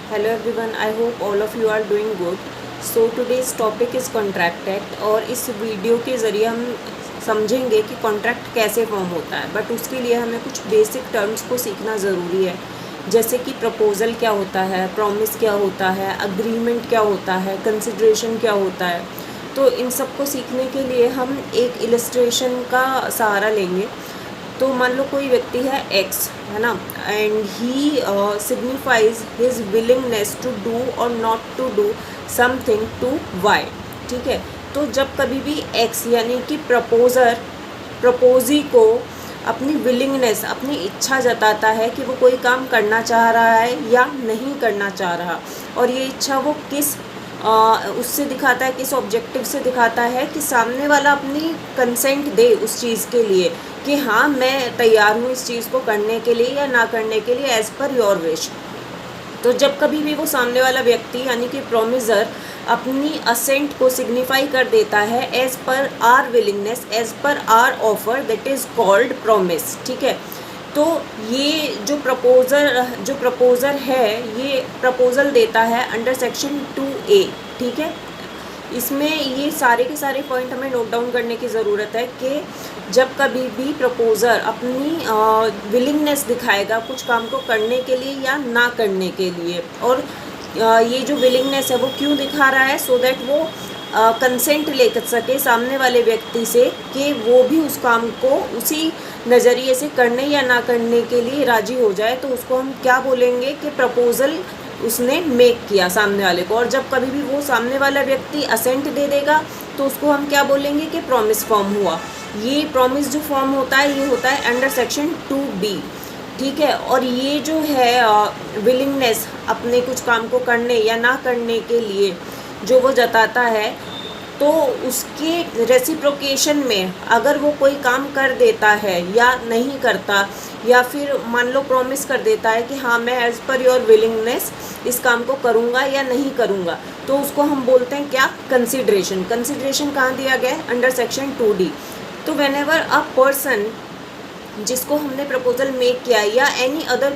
Hello everyone, I hope all of you are doing good. So today's topic is contract act और इस video के ज़रिए हम समझेंगे कि कॉन्ट्रैक्ट कैसे फॉर्म होता है, बट उसके लिए हमें कुछ बेसिक टर्म्स को सीखना ज़रूरी है, जैसे कि प्रपोज़ल क्या होता है, प्रॉमिस क्या होता है, अग्रीमेंट क्या होता है, कंसिडरेशन क्या होता है। तो इन सब को सीखने के लिए हम एक इलस्ट्रेशन का सहारा लेंगे। तो मान लो कोई व्यक्ति है एक्स, है ना, and he signifies his willingness to do और not to do something to Y. ठीक है, तो जब कभी भी एक्स यानी कि प्रपोजी को अपनी विलिंगनेस, अपनी इच्छा जताता है कि वो कोई काम करना चाह रहा है या नहीं करना चाह रहा, और ये इच्छा वो किस उससे दिखाता है, किस ऑब्जेक्टिव से दिखाता है कि सामने वाला अपनी कंसेंट दे उस चीज़ के लिए कि हाँ मैं तैयार हूँ इस चीज़ को करने के लिए या ना करने के लिए, एज़ पर योर विश। तो जब कभी भी वो सामने वाला व्यक्ति यानी कि प्रोमिसर अपनी असेंट को सिग्निफाई कर देता है as per our willingness, as per our offer, that is called promise. ठीक है, तो ये जो प्रपोज़र है ये प्रपोज़ल देता है अंडर सेक्शन 2A। ठीक है, इसमें ये सारे के सारे पॉइंट हमें नोट डाउन करने की ज़रूरत है कि जब कभी भी प्रपोज़र अपनी विलिंगनेस दिखाएगा कुछ काम को करने के लिए या ना करने के लिए, और ये जो विलिंगनेस है वो क्यों दिखा रहा है, सो दैट वो कंसेंट ले सके सामने वाले व्यक्ति से कि वो भी उस काम को उसी नज़रिए से करने या ना करने के लिए राज़ी हो जाए, तो उसको हम क्या बोलेंगे कि प्रपोज़ल उसने मेक किया सामने वाले को। और जब कभी भी वो सामने वाला व्यक्ति असेंट दे देगा तो उसको हम क्या बोलेंगे कि प्रॉमिस फॉर्म हुआ। ये प्रॉमिस जो फॉर्म होता है ये होता है अंडर सेक्शन 2B। ठीक है, और ये जो है विलिंगनेस अपने कुछ काम को करने या ना करने के लिए जो वो जताता है, तो उसके रेसिप्रोकेशन में अगर वो कोई काम कर देता है या नहीं करता, या फिर मान लो प्रॉमिस कर देता है कि हाँ मैं एज़ पर योर विलिंगनेस इस काम को करूँगा या नहीं करूँगा, तो उसको हम बोलते हैं क्या, कंसिडरेशन। कंसिडरेशन कहाँ दिया गया है, अंडर सेक्शन 2D। तो व्हेनेवर अ पर्सन जिसको हमने प्रपोजल मेक किया या एनी अदर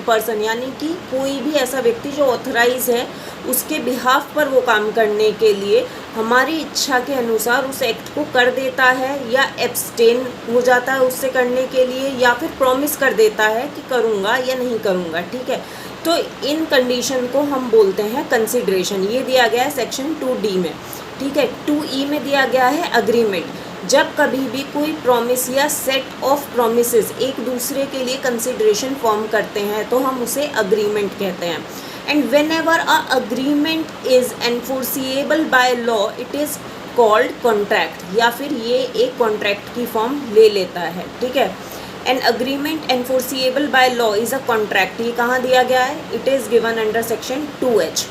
पर्सन यानी कि कोई भी ऐसा व्यक्ति जो ऑथराइज है उसके बिहाफ पर वो काम करने के लिए हमारी इच्छा के अनुसार उस एक्ट को कर देता है या एब्सटेन हो जाता है उससे करने के लिए, या फिर प्रॉमिस कर देता है कि करूँगा या नहीं करूँगा। ठीक है, तो इन कंडीशन को हम बोलते हैं कंसिडरेशन। ये दिया गया है सेक्शन 2D में। ठीक है, 2E में दिया गया है अग्रीमेंट। जब कभी भी कोई प्रॉमिस या सेट ऑफ प्रॉमिसेस एक दूसरे के लिए कंसिडरेशन फॉर्म करते हैं तो हम उसे अग्रीमेंट कहते हैं। And when ever a agreement is enforceable by law it is called contract, या फिर ये एक कॉन्ट्रैक्ट की फॉर्म ले लेता है। ठीक है, an agreement enforceable by law is a contract. ये कहाँ दिया गया है, it is given under section 2H।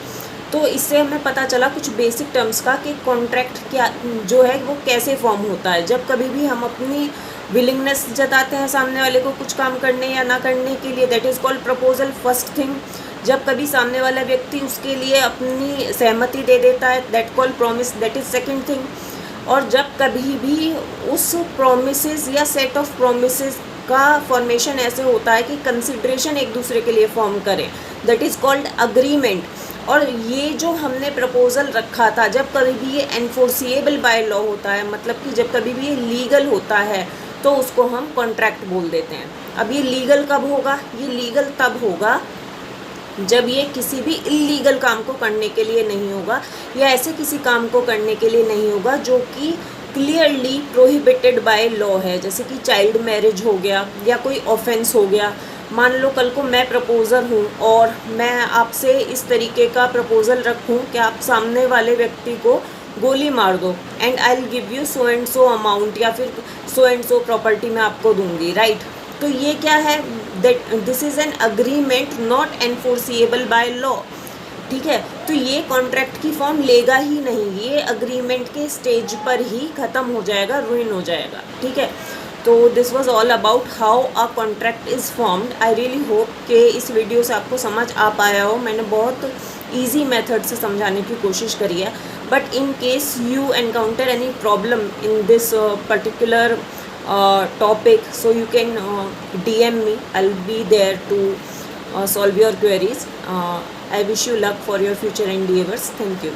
तो इससे हमें पता चला कुछ बेसिक टर्म्स का कि कॉन्ट्रैक्ट क्या जो है वो कैसे फॉर्म होता है। जब कभी भी हम अपनी विलिंगनेस जताते हैं सामने वाले को कुछ काम करने या ना करने के लिए, that is called proposal, first thing. जब कभी सामने वाला व्यक्ति उसके लिए अपनी सहमति दे देता है, that called promise, that is second thing. और जब कभी भी उस प्रोमिसेस या सेट ऑफ प्रोमिसेस का फॉर्मेशन ऐसे होता है कि कंसिडरेशन एक दूसरे के लिए फॉर्म करें, दैट इज़ कॉल्ड अग्रीमेंट। और ये जो हमने प्रपोज़ल रखा था जब कभी भी ये एनफोर्सिएबल बाय लॉ होता है, मतलब कि जब कभी भी ये लीगल होता है तो उसको हम कॉन्ट्रैक्ट बोल देते हैं। अब ये लीगल कब होगा, ये लीगल तब होगा जब ये किसी भी इल्लीगल काम को करने के लिए नहीं होगा, या ऐसे किसी काम को करने के लिए नहीं होगा जो कि क्लियरली प्रोहिबिटेड बाय लॉ है, जैसे कि चाइल्ड मैरिज हो गया या कोई ऑफेंस हो गया। मान लो कल को मैं प्रपोज़र हूँ और मैं आपसे इस तरीके का प्रपोज़ल रखूँ कि आप सामने वाले व्यक्ति को गोली मार दो and I will give you so and so amount, या फिर सो एंड सो प्रॉपर्टी मैं आपको दूंगी, राइट। तो ये क्या है, that this is an agreement not enforceable by law. ठीक है, तो ये कॉन्ट्रैक्ट की फॉर्म लेगा ही नहीं, ये अग्रीमेंट के स्टेज पर ही ख़त्म हो जाएगा, रुइन हो जाएगा। ठीक है, तो this was all about how a contract is formed. I really hope कि इस वीडियो से आपको समझ आ पाया हो। मैंने बहुत ईजी मेथड से समझाने की कोशिश करी है, but in case you encounter any problem in this particular topic, so you can DM me. I'll be there to solve your queries. I wish you luck for your future endeavors. Thank you.